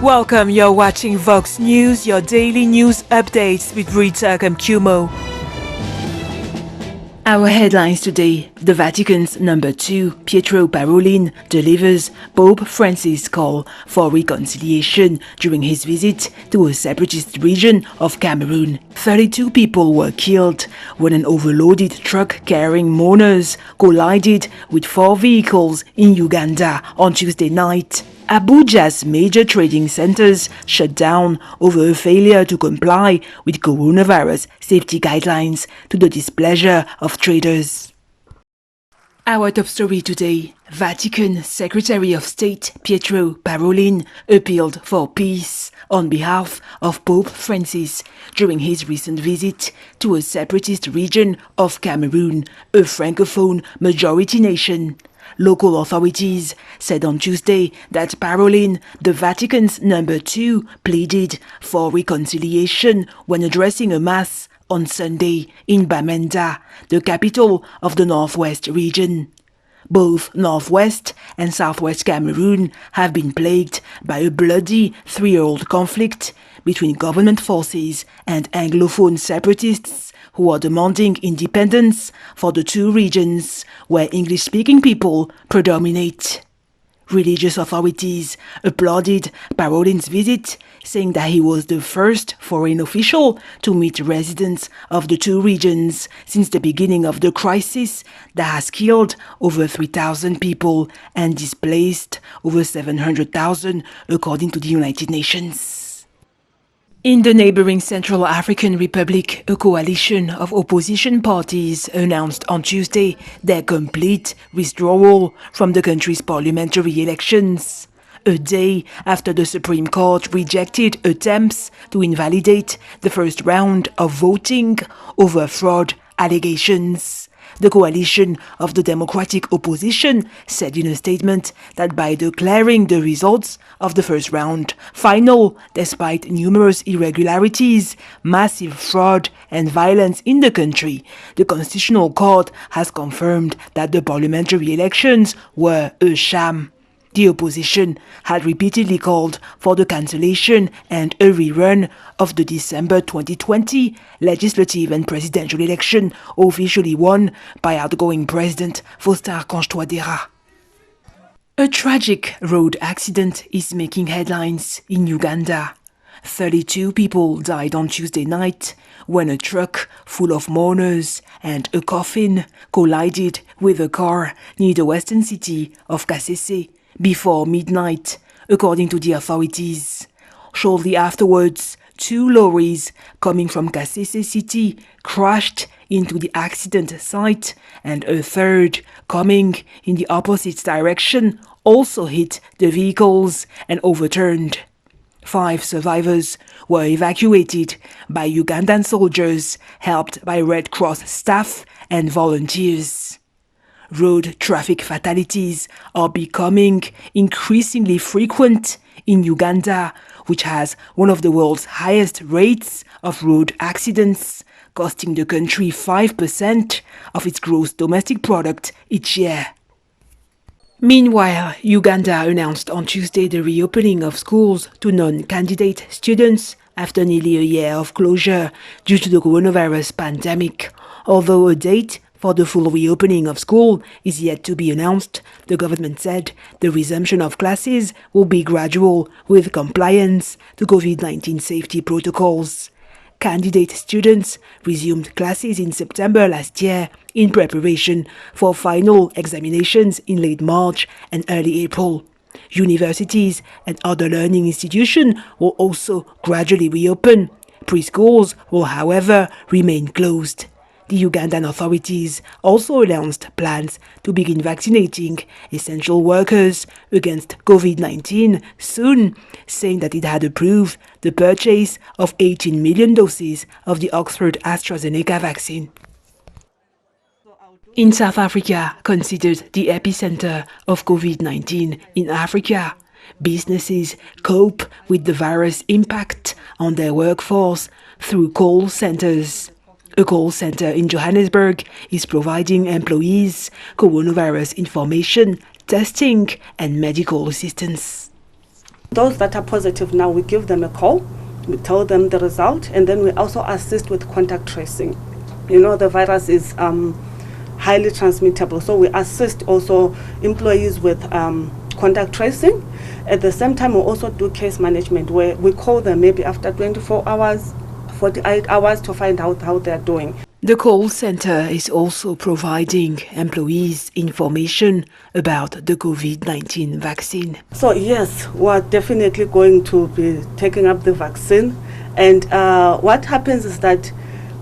Welcome, you're watching Vox News, your daily news updates with Rita Kamkumo. Our headlines today: the Vatican's number 2, Pietro Parolin, delivers Pope Francis' call for reconciliation during his visit to a separatist region of Cameroon. 32 people were killed when an overloaded truck carrying mourners collided with 4 vehicles in Uganda on Tuesday night. Abuja's major trading centers shut down over a failure to comply with coronavirus safety guidelines, to the displeasure of traders. Our top story today: Vatican Secretary of State Pietro Parolin appealed for peace on behalf of Pope Francis during his recent visit to a separatist region of Cameroon, a francophone majority nation. Local authorities said on Tuesday that Parolin, the Vatican's number 2, pleaded for reconciliation when addressing a mass on Sunday in Bamenda, the capital of the Northwest region. Both Northwest and Southwest Cameroon have been plagued by a bloody 3-year-old conflict between government forces and Anglophone separatists who are demanding independence for the 2 regions where English-speaking people predominate. Religious authorities applauded Parolin's visit, saying that he was the first foreign official to meet residents of the 2 regions since the beginning of the crisis that has killed over 3,000 people and displaced over 700,000, according to the United Nations. In the neighboring Central African Republic, a coalition of opposition parties announced on Tuesday their complete withdrawal from the country's parliamentary elections, a day after the Supreme Court rejected attempts to invalidate the first round of voting over fraud allegations. The coalition of the Democratic Opposition said in a statement that by declaring the results of the first round final, despite numerous irregularities, massive fraud and violence in the country, the Constitutional Court has confirmed that the parliamentary elections were a sham. The opposition had repeatedly called for the cancellation and a rerun of the December 2020 legislative and presidential election, officially won by outgoing President Faustin Touadéra. A tragic road accident is making headlines in Uganda. 32 people died on Tuesday night when a truck full of mourners and a coffin collided with a car near the western city of Kasese before midnight, according to the authorities. Shortly afterwards, 2 lorries coming from Kasese city crashed into the accident site, and a third coming in the opposite direction also hit the vehicles and overturned. 5 survivors were evacuated by Ugandan soldiers, helped by Red Cross staff and volunteers. Road traffic fatalities are becoming increasingly frequent in Uganda, which has one of the world's highest rates of road accidents, costing the country 5% of its gross domestic product each year. Meanwhile, Uganda announced on Tuesday the reopening of schools to non-candidate students after nearly a year of closure due to the coronavirus pandemic. Although a date for the full reopening of school is yet to be announced, the government said the resumption of classes will be gradual with compliance to COVID-19 safety protocols. Candidate students resumed classes in September last year in preparation for final examinations in late March and early April. Universities and other learning institutions will also gradually reopen. Preschools will, however, remain closed. The Ugandan authorities also announced plans to begin vaccinating essential workers against COVID-19 soon, saying that it had approved the purchase of 18 million doses of the Oxford AstraZeneca vaccine. In South Africa, considered the epicenter of COVID-19 in Africa, businesses cope with the virus impact on their workforce through call centers. A call center in Johannesburg is providing employees coronavirus information, testing, and medical assistance. Those that are positive now, we give them a call, we tell them the result, and then we also assist with contact tracing. You know, the virus is highly transmittable, so we assist also employees with contact tracing. At the same time, we also do case management, where we call them maybe after 24 hours, 48 hours to find out how they're doing. The call center is also providing employees information about the COVID-19 vaccine. So yes, we're definitely going to be taking up the vaccine. And what happens is that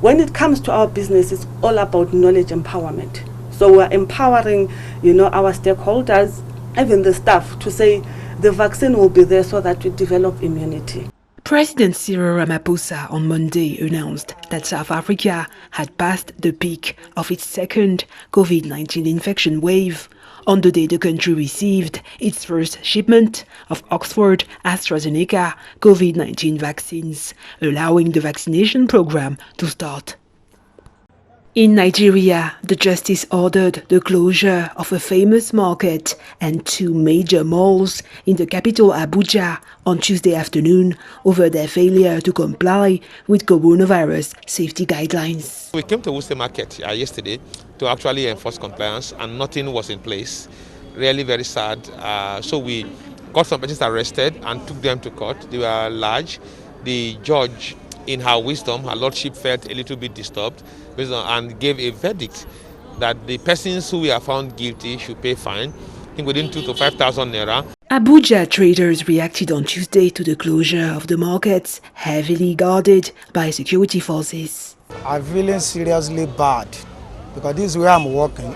when it comes to our business, it's all about knowledge empowerment. So we're empowering, our stakeholders, even the staff, to say the vaccine will be there so that we develop immunity. President Cyril Ramaphosa on Monday announced that South Africa had passed the peak of its second COVID-19 infection wave on the day the country received its first shipment of Oxford AstraZeneca COVID-19 vaccines, allowing the vaccination program to start. In Nigeria, the justice ordered the closure of a famous market and 2 major malls in the capital Abuja on Tuesday afternoon over their failure to comply with coronavirus safety guidelines. We came to Worcester Market yesterday to actually enforce compliance, and nothing was in place. Really very sad. So we got some persons arrested and took them to court. They were large. The judge, in her wisdom, her lordship, felt a little bit disturbed and gave a verdict that the persons who were found guilty should pay fine, I think within 2,000 to 5,000 naira. Abuja traders reacted on Tuesday to the closure of the markets, heavily guarded by security forces. I'm feeling seriously bad because this is where I'm working.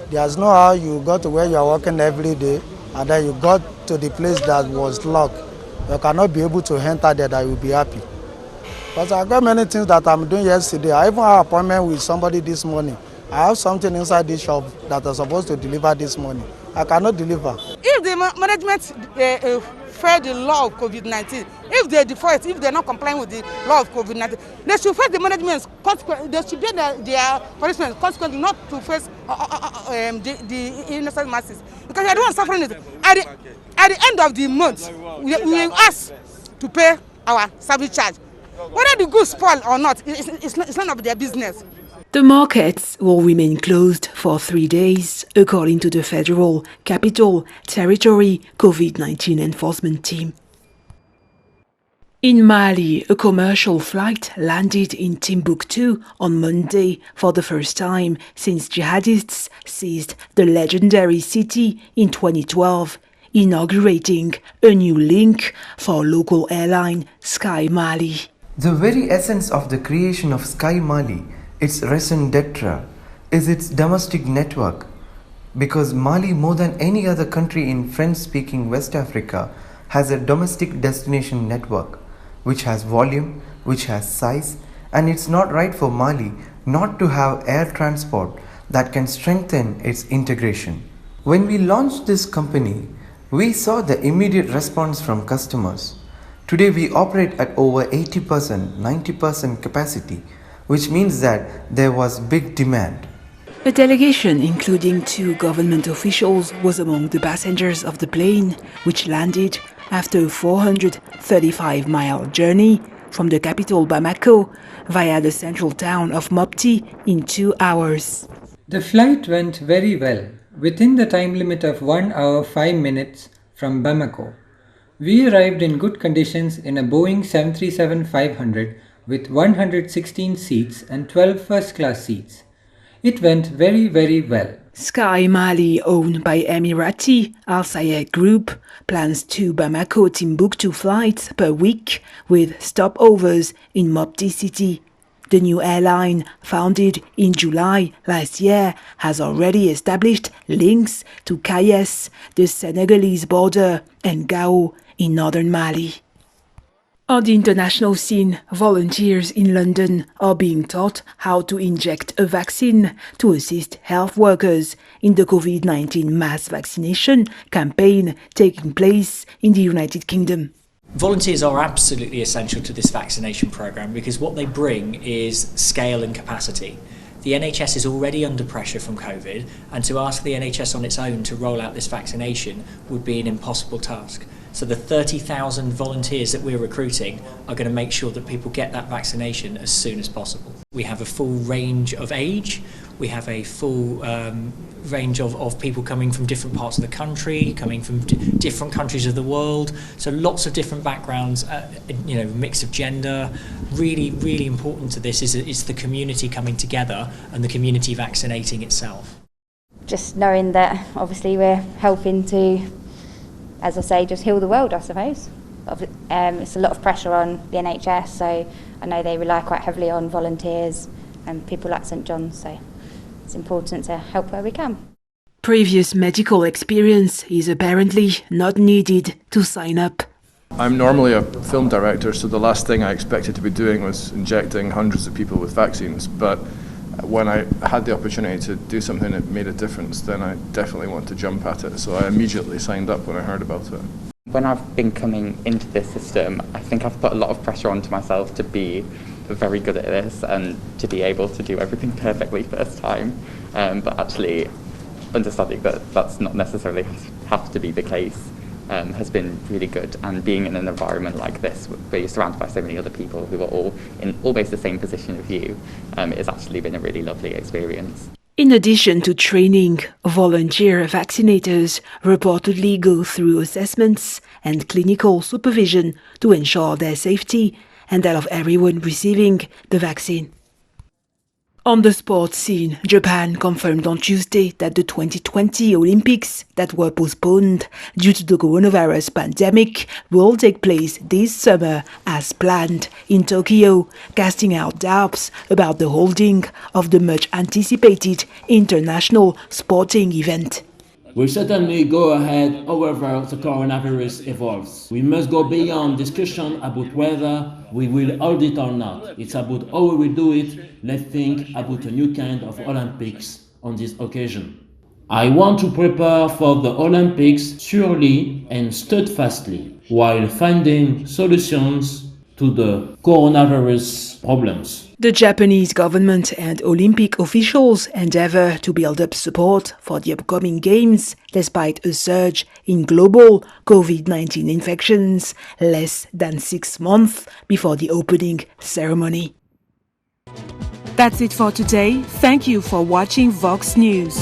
There's no how you go to where you're working every day and then you got to the place that was locked. You cannot be able to enter there that you'll be happy. But I got many things that I'm doing yesterday. I even had an appointment with somebody this morning. I have something inside this shop that I'm supposed to deliver this morning. I cannot deliver. If the management fail the law of COVID-19, if they default, if they're not complying with the law of COVID-19, they should face the management's consequences. They should be their punishment, consequently not to face the innocent masses. Because they are the ones suffering it. At the end of the month, we will ask to pay our service charge. Whether the goods spoil or not, it's none of their business. The markets will remain closed for 3 days, according to the Federal Capital Territory COVID-19 enforcement team. In Mali, a commercial flight landed in Timbuktu on Monday for the first time since jihadists seized the legendary city in 2012, inaugurating a new link for local airline Sky Mali. The very essence of the creation of Sky Mali, its raison d'etre, is its domestic network, because Mali, more than any other country in French-speaking West Africa, has a domestic destination network, which has volume, which has size, and it's not right for Mali not to have air transport that can strengthen its integration. When we launched this company, we saw the immediate response from customers. Today we operate at over 80%, 90% capacity, which means that there was big demand. A delegation, including 2 government officials, was among the passengers of the plane, which landed after a 435-mile journey from the capital Bamako via the central town of Mopti in 2 hours. The flight went very well, within the time limit of 1 hour 5 minutes from Bamako. We arrived in good conditions in a Boeing 737-500 with 116 seats and 12 first-class seats. It went very, very well. Sky Mali, owned by Emirati Al Sayed Group, plans 2 Bamako-Timbuktu flights per week with stopovers in Mopti city. The new airline, founded in July last year, has already established links to Kayes, the Senegalese border, and Gao in northern Mali. On the international scene, volunteers in London are being taught how to inject a vaccine to assist health workers in the COVID-19 mass vaccination campaign taking place in the United Kingdom. Volunteers are absolutely essential to this vaccination programme because what they bring is scale and capacity. The NHS is already under pressure from COVID, and to ask the NHS on its own to roll out this vaccination would be an impossible task. So the 30,000 volunteers that we're recruiting are going to make sure that people get that vaccination as soon as possible. We have a full range of age. We have a full range of people coming from different parts of the country, coming from different countries of the world. So lots of different backgrounds, mix of gender. Really, really important to this is the community coming together and the community vaccinating itself. Just knowing that obviously we're helping to, as I say, just heal the world, I suppose. It's a lot of pressure on the NHS, so I know they rely quite heavily on volunteers and people like St John's, so it's important to help where we can. Previous medical experience is apparently not needed to sign up. I'm normally a film director, so the last thing I expected to be doing was injecting hundreds of people with vaccines, but when I had the opportunity to do something that made a difference, then I definitely want to jump at it, so I immediately signed up when I heard about it. When I've been coming into this system, I think I've put a lot of pressure onto myself to be very good at this and to be able to do everything perfectly first time, but actually understanding that that's not necessarily have to be the case has been really good, and being in an environment like this where you're surrounded by so many other people who are all in almost the same position as you, it's actually been a really lovely experience. In addition to training, volunteer vaccinators reportedly go through assessments and clinical supervision to ensure their safety and that of everyone receiving the vaccine. On the sports scene, Japan confirmed on Tuesday that the 2020 Olympics that were postponed due to the coronavirus pandemic will take place this summer as planned in Tokyo, casting out doubts about the holding of the much anticipated international sporting event. We'll certainly go ahead however the coronavirus evolves. We must go beyond discussion about whether we will hold it or not. It's about how we will do it. Let's think about a new kind of Olympics on this occasion. I want to prepare for the Olympics surely and steadfastly while finding solutions to the coronavirus problems. The Japanese government and Olympic officials endeavor to build up support for the upcoming games despite a surge in global COVID-19 infections less than 6 months before the opening ceremony. That's it for today. Thank you for watching Vox News.